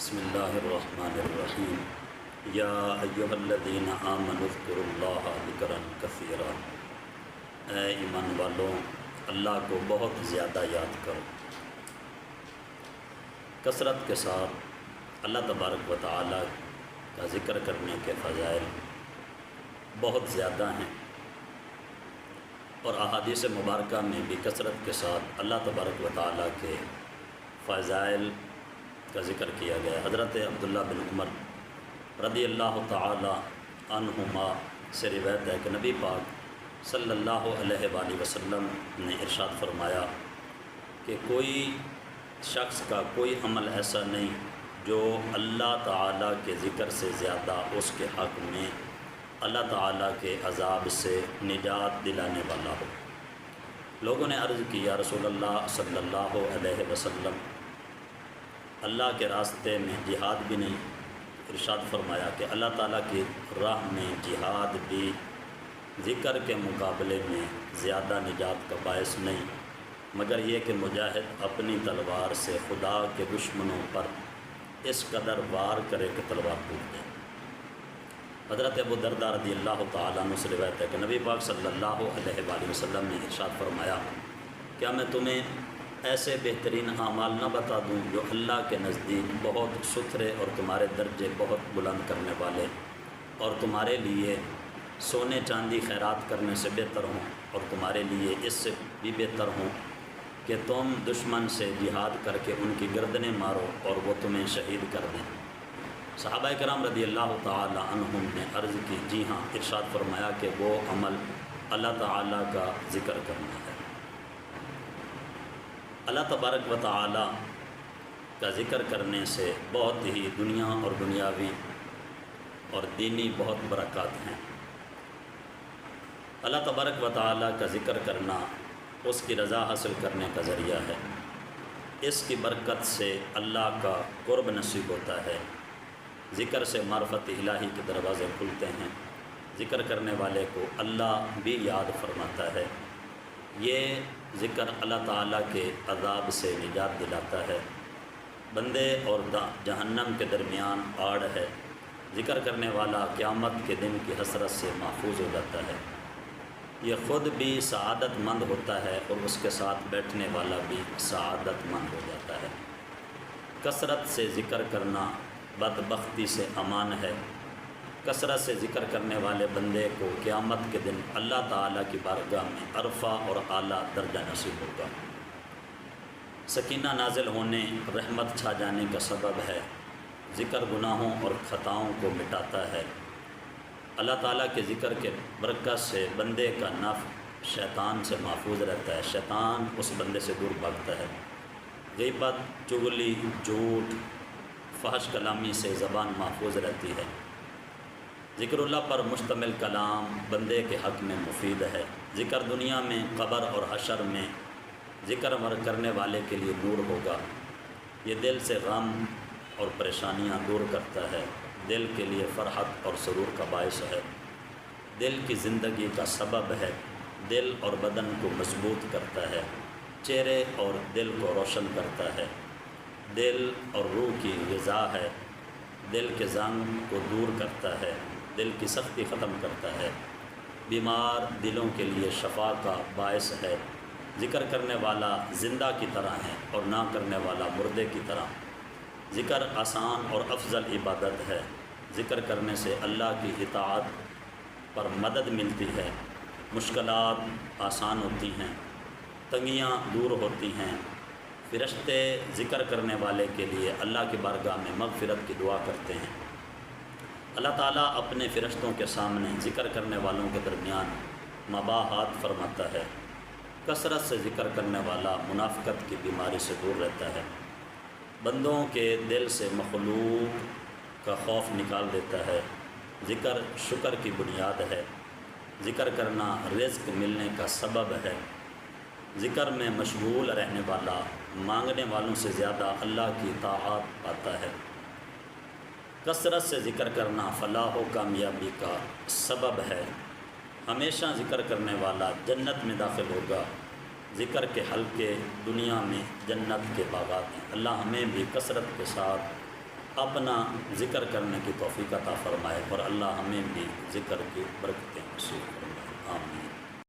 بسم اللہ الرحمن الرحیم یا ایہا الذین آمنوا اذکروا اللہ ذکرا کثیرا، اے ایمان والوں اللہ کو بہت زیادہ یاد کرو۔ کثرت کے ساتھ اللہ تبارک و تعالی کا ذکر کرنے کے فضائل بہت زیادہ ہیں، اور احادیث مبارکہ میں بھی کثرت کے ساتھ اللہ تبارک و تعالی کے فضائل کا ذکر کیا گیا۔ حضرت عبداللہ بن عمر رضی اللہ تعالی عنہما سے روایت ہے کہ نبی پاک صلی اللہ علیہ وآلہ وسلم نے ارشاد فرمایا کہ کوئی شخص کا کوئی عمل ایسا نہیں جو اللہ تعالیٰ کے ذکر سے زیادہ اس کے حق میں اللہ تعالیٰ کے عذاب سے نجات دلانے والا ہو۔ لوگوں نے عرض کی یا رسول اللہ صلی اللہ علیہ وسلم، اللہ کے راستے میں جہاد بھی نہیں؟ ارشاد فرمایا کہ اللہ تعالیٰ کی راہ میں جہاد بھی ذکر کے مقابلے میں زیادہ نجات کا باعث نہیں، مگر یہ کہ مجاہد اپنی تلوار سے خدا کے دشمنوں پر اس قدر وار کرے کہ تلوار ٹوٹ جائے۔ حضرت ابو درداء رضی اللہ تعالیٰ عنہ سے روایت ہے کہ نبی پاک صلی اللہ علیہ وآلہ وسلم نے ارشاد فرمایا، کیا میں تمہیں ایسے بہترین اعمال نہ بتا دوں جو اللہ کے نزدیک بہت ستھرے اور تمہارے درجے بہت بلند کرنے والے، اور تمہارے لیے سونے چاندی خیرات کرنے سے بہتر ہوں، اور تمہارے لیے اس سے بھی بہتر ہوں کہ تم دشمن سے جہاد کر کے ان کی گردنیں مارو اور وہ تمہیں شہید کر دیں؟ صحابہ کرام رضی اللہ تعالی عنہم نے عرض کی، جی ہاں۔ ارشاد فرمایا کہ وہ عمل اللہ تعالیٰ کا ذکر کرنا ہے۔ اللہ تبارک و تعالی کا ذکر کرنے سے بہت ہی دنیا اور دنیاوی اور دینی بہت برکات ہیں۔ اللہ تبارک و تعالی کا ذکر کرنا اس کی رضا حاصل کرنے کا ذریعہ ہے۔ اس کی برکت سے اللہ کا قرب نصیب ہوتا ہے۔ ذکر سے معرفت الہی کے دروازے کھلتے ہیں۔ ذکر کرنے والے کو اللہ بھی یاد فرماتا ہے۔ یہ ذکر اللہ تعالیٰ کے عذاب سے نجات دلاتا ہے۔ بندے اور جہنم کے درمیان آڑ ہے۔ ذکر کرنے والا قیامت کے دن کی حسرت سے محفوظ ہو جاتا ہے۔ یہ خود بھی سعادت مند ہوتا ہے اور اس کے ساتھ بیٹھنے والا بھی سعادت مند ہو جاتا ہے۔ کثرت سے ذکر کرنا بدبختی سے امان ہے۔ کثرت سے ذکر کرنے والے بندے کو قیامت کے دن اللہ تعالیٰ کی بارگاہ میں عرفہ اور اعلیٰ درجہ نصیب ہوگا۔ سکینہ نازل ہونے، رحمت چھا جانے کا سبب ہے۔ ذکر گناہوں اور خطاؤں کو مٹاتا ہے۔ اللہ تعالیٰ کے ذکر کے برکت سے بندے کا نفس شیطان سے محفوظ رہتا ہے۔ شیطان اس بندے سے دور بھاگتا ہے۔ غیبت، چغلی، جھوٹ، فحش کلامی سے زبان محفوظ رہتی ہے۔ ذکر اللہ پر مشتمل کلام بندے کے حق میں مفید ہے۔ ذکر دنیا میں، قبر اور حشر میں ذکر کرنے والے کے لیے نور ہوگا۔ یہ دل سے غم اور پریشانیاں دور کرتا ہے۔ دل کے لیے فرحت اور سرور کا باعث ہے۔ دل کی زندگی کا سبب ہے۔ دل اور بدن کو مضبوط کرتا ہے۔ چہرے اور دل کو روشن کرتا ہے۔ دل اور روح کی غذا ہے۔ دل کے زنگ کو دور کرتا ہے۔ دل کی سختی ختم کرتا ہے۔ بیمار دلوں کے لیے شفا کا باعث ہے۔ ذکر کرنے والا زندہ کی طرح ہے اور نہ کرنے والا مردے کی طرح۔ ذکر آسان اور افضل عبادت ہے۔ ذکر کرنے سے اللہ کی اطاعت پر مدد ملتی ہے۔ مشکلات آسان ہوتی ہیں، تنگیاں دور ہوتی ہیں۔ فرشتے ذکر کرنے والے کے لیے اللہ کی بارگاہ میں مغفرت کی دعا کرتے ہیں۔ اللہ تعالیٰ اپنے فرشتوں کے سامنے ذکر کرنے والوں کے درمیان مباحثات فرماتا ہے۔ کثرت سے ذکر کرنے والا منافقت کی بیماری سے دور رہتا ہے۔ بندوں کے دل سے مخلوق کا خوف نکال دیتا ہے۔ ذکر شکر کی بنیاد ہے۔ ذکر کرنا رزق ملنے کا سبب ہے۔ ذکر میں مشغول رہنے والا مانگنے والوں سے زیادہ اللہ کی اطاعت پاتا ہے۔ کثرت سے ذکر کرنا فلاح و کامیابی کا سبب ہے۔ ہمیشہ ذکر کرنے والا جنت میں داخل ہوگا۔ ذکر کے حلقے دنیا میں جنت کے باغات ہیں۔ اللہ ہمیں بھی کثرت کے ساتھ اپنا ذکر کرنے کی توفیق عطا فرمائے، اور اللہ ہمیں بھی ذکر کی برکتیں نصیب فرمائے، آمین۔